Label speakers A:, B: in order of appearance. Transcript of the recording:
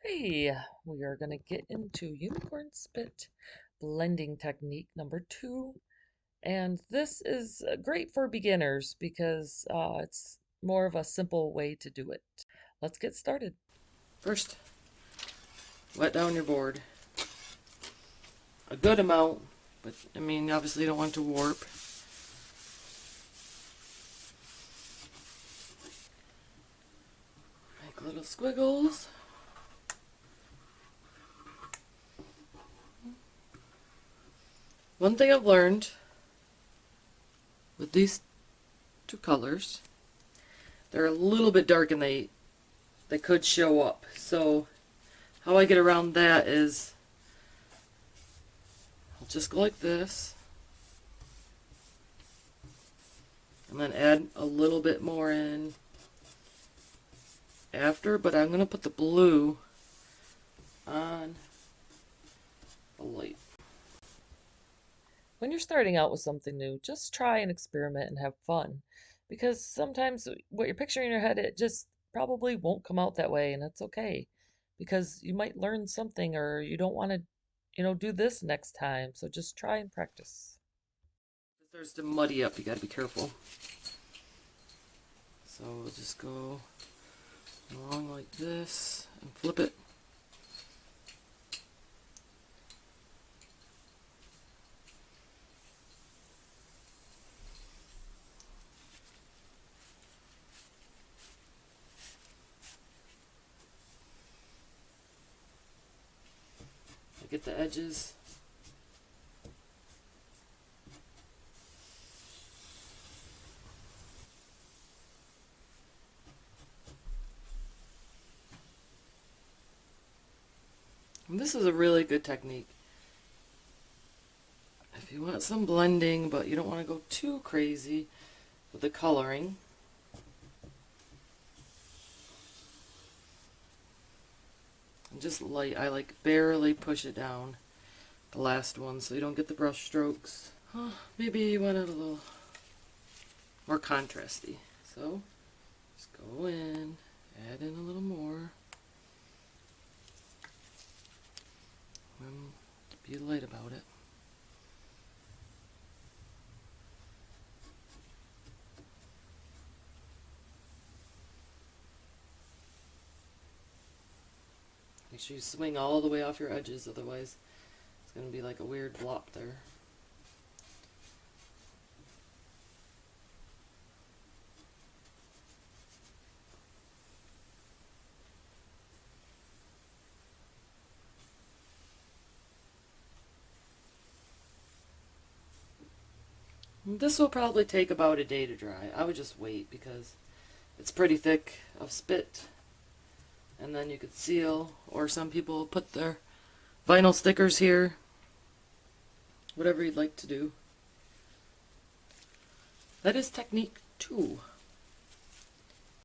A: Hey, we are going to get into Unicorn Spit blending technique number 2. And this is great for beginners because it's more of a simple way to do it. Let's get started.
B: First, wet down your board. A good amount, but I mean, obviously you don't want it to warp. Make little squiggles. One thing I've learned with these two colors, they're a little bit dark and they could show up. So how I get around that is I'll just go like this and then add a little bit more in after, but I'm going to put the blue on the light.
A: When you're starting out with something new, just try and experiment and have fun because sometimes what you're picturing in your head, it just probably won't come out that way, and it's okay because you might learn something or you don't want to, do this next time. So just try and practice.
B: If it starts to muddy up, you got to be careful. So we'll just go along like this and flip it. Get the edges. And this is a really good technique. If you want some blending, but you don't want to go too crazy with the coloring. And just light, I like barely push it down, the last one, so you don't get the brush strokes. Maybe you want it a little more contrasty. So just go in, add in a little more. And be light about it. Make sure you swing all the way off your edges, otherwise it's going to be like a weird blop there. This will probably take about a day to dry. I would just wait because it's pretty thick of spit. And then you could seal, or some people put their vinyl stickers here. Whatever you'd like to do. That is technique 2.